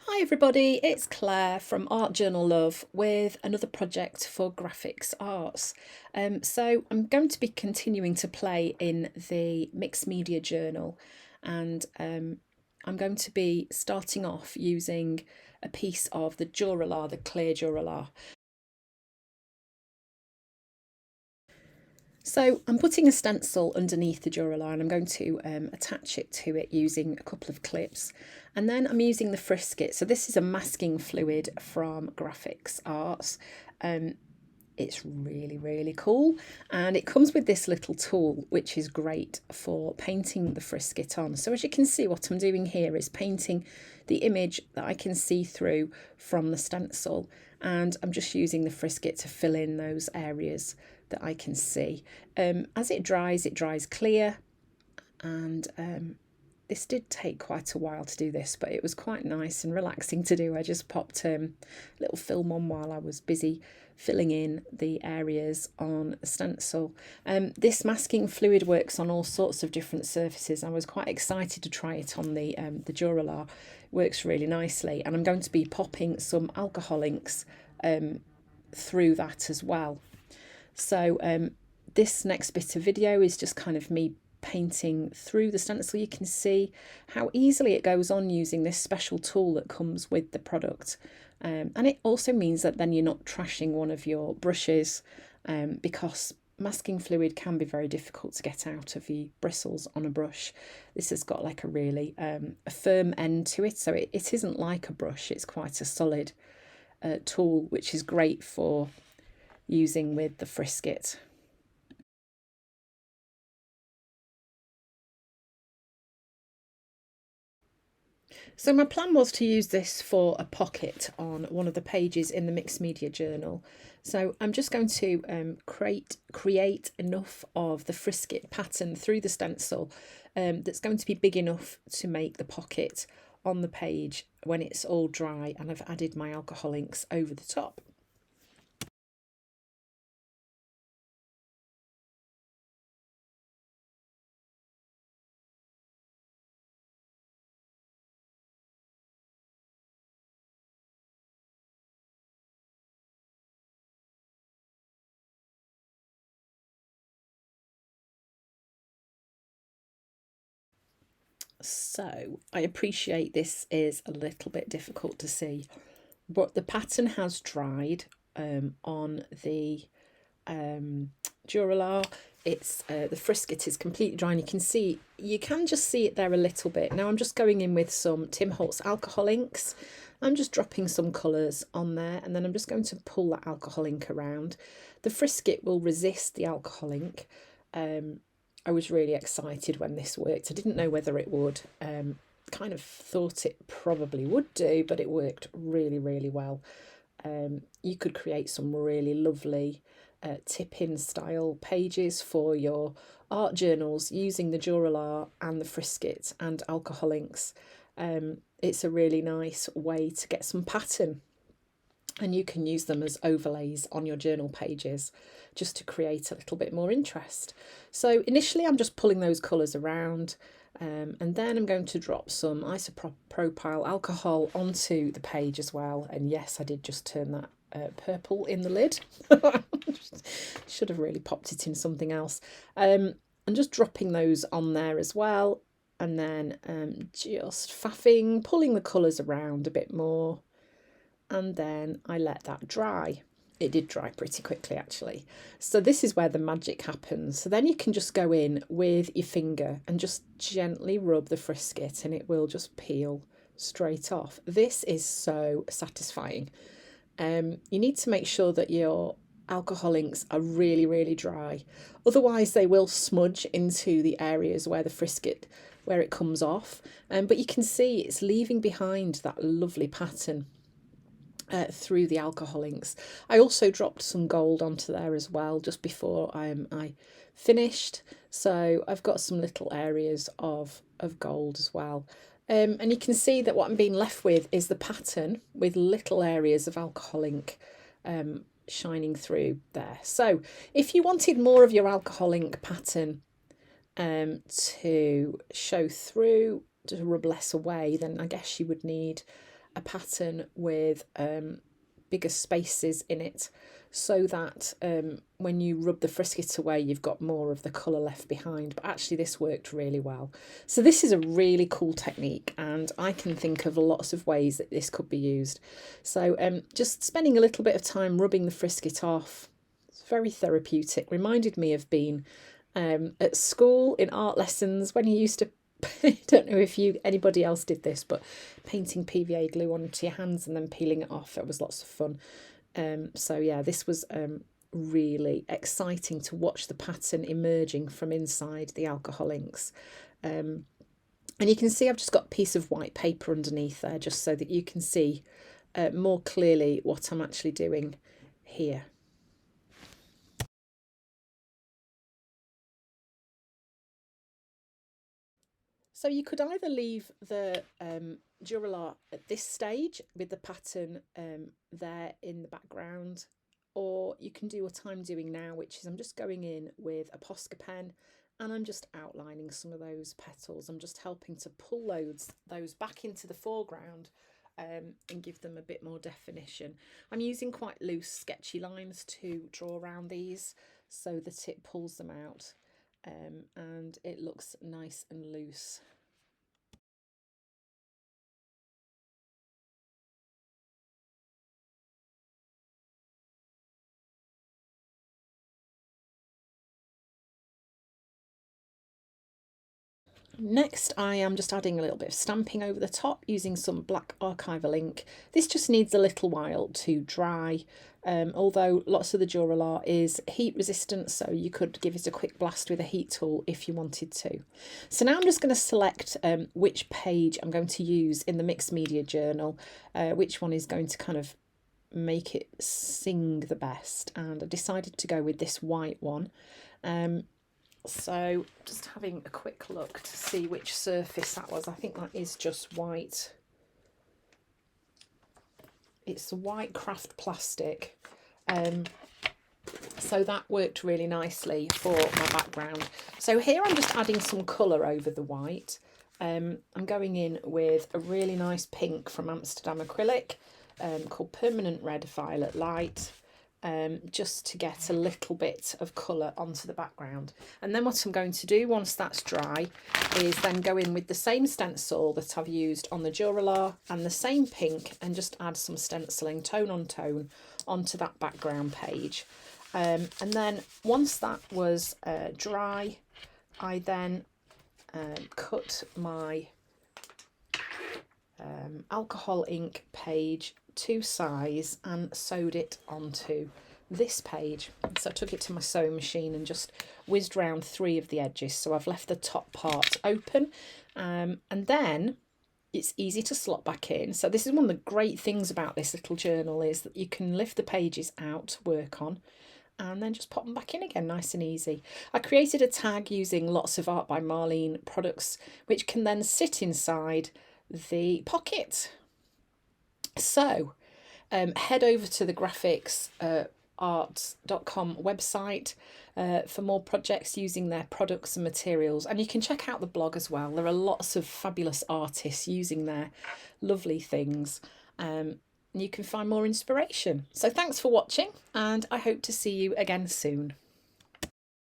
Hi everybody, it's Claire from Art Journal Love with another project for graphics arts. So I'm going to be continuing to play in the Mixed Media Journal, and I'm going to be starting off using a piece of the Dura-Lar, the clear Dura-Lar. So I'm putting a stencil underneath the Dura-Lar and I'm going to attach it to it using a couple of clips. And then I'm using the Frisket. So this is a masking fluid from Grafix Arts. It's really cool, and it comes with this little tool which is great for painting the frisket on. So as you can see, what I'm doing here is painting the image that I can see through from the stencil, and I'm just using the frisket to fill in those areas that I can see. As it dries clear, and this did take quite a while to do this, but it was quite nice and relaxing to do. I just popped a little film on while I was busy filling in the areas on the stencil. This masking fluid works on all sorts of different surfaces. I was quite excited to try it on the Dura-Lar. It works really nicely, and I'm going to be popping some alcohol inks through that as well. So this next bit of video is just kind of me painting through the stencil. You can see how easily it goes on using this special tool that comes with the product, and it also means that then you're not trashing one of your brushes, because masking fluid can be very difficult to get out of the bristles on a brush. This has got like a really a firm end to it, so it isn't like a brush, it's quite a solid tool, which is great for using with the Frisket. So my plan was to use this for a pocket on one of the pages in the Mixed Media Journal. So I'm just going to create enough of the Frisket pattern through the stencil that's going to be big enough to make the pocket on the page when it's all dry, and I've added my alcohol inks over the top. So I appreciate this is a little bit difficult to see, but the pattern has dried on the Dura-Lar. It's the Frisket is completely dry, and you can just see it there a little bit. Now I'm just going in with some Tim Holtz alcohol inks. I'm just dropping some colours on there, and then I'm just going to pull that alcohol ink around. The Frisket will resist the alcohol ink. I was really excited when this worked. I didn't know whether it would. Kind of thought it probably would do, but it worked really well. You could create some really lovely tip-in style pages for your art journals using the Dura-Lar and the Frisket and alcohol inks. It's a really nice way to get some pattern, and you can use them as overlays on your journal pages just to create a little bit more interest. So initially I'm just pulling those colours around, and then I'm going to drop some isopropyl alcohol onto the page as well. And yes, I did just turn that purple in the lid. Should have really popped it in something else. I'm just dropping those on there as well, and then just faffing, pulling the colours around a bit more, and then I let that dry. It did dry pretty quickly actually. So this is where the magic happens. So then you can just go in with your finger and just gently rub the Frisket, and it will just peel straight off. This is so satisfying. You need to make sure that your alcohol inks are really dry, otherwise they will smudge into the areas where the Frisket, where it comes off. But you can see it's leaving behind that lovely pattern through the alcohol inks. I also dropped some gold onto there as well just before I finished, so I've got some little areas of gold as well. And you can see that what I'm being left with is the pattern with little areas of alcohol ink shining through there. So if you wanted more of your alcohol ink pattern to show through, to rub less away, then I guess you would need a pattern with bigger spaces in it, so that when you rub the Frisket away, you've got more of the colour left behind. But actually this worked really well. So this is a really cool technique, and I can think of lots of ways that this could be used. So just spending a little bit of time rubbing the Frisket off, it's very therapeutic. Reminded me of being at school in art lessons when you used to, I don't know if anybody else did this, but painting PVA glue onto your hands and then peeling it off. It was lots of fun. So yeah, this was really exciting to watch the pattern emerging from inside the alcohol inks. And you can see I've just got a piece of white paper underneath there, just so that you can see more clearly what I'm actually doing here. So you could either leave the Dura-Lar at this stage with the pattern there in the background, or you can do what I'm doing now, which is I'm just going in with a Posca pen and I'm just outlining some of those petals. I'm just helping to pull those back into the foreground and give them a bit more definition. I'm using quite loose sketchy lines to draw around these so that it pulls them out and it looks nice and loose. Next, I am just adding a little bit of stamping over the top using some black archival ink. This just needs a little while to dry, although lots of the Dura-Lar is heat resistant, so you could give it a quick blast with a heat tool if you wanted to. So now I'm just going to select which page I'm going to use in the Mixed Media journal, which one is going to kind of make it sing the best, and I decided to go with this white one. So just having a quick look to see which surface that was. I think that is just white. It's white craft plastic. So that worked really nicely for my background. So here I'm just adding some colour over the white. I'm going in with a really nice pink from Amsterdam acrylic called Permanent Red Violet Light. Just to get a little bit of colour onto the background. And then what I'm going to do once that's dry is then go in with the same stencil that I've used on the Dura-Lar and the same pink, and just add some stenciling tone on tone onto that background page. And then once that was dry, I then cut my alcohol ink page to size and sewed it onto this page. So I took it to my sewing machine and just whizzed round 3 of the edges, so I've left the top part open, and then it's easy to slot back in. So this is one of the great things about this little journal, is that you can lift the pages out to work on and then just pop them back in again, nice and easy. I created a tag using lots of Art by Marlene products, which can then sit inside the pocket. So head over to the graphixart.com website for more projects using their products and materials, and you can check out the blog as well. There are lots of fabulous artists using their lovely things. You can find more inspiration. So thanks for watching, and I hope to see you again soon.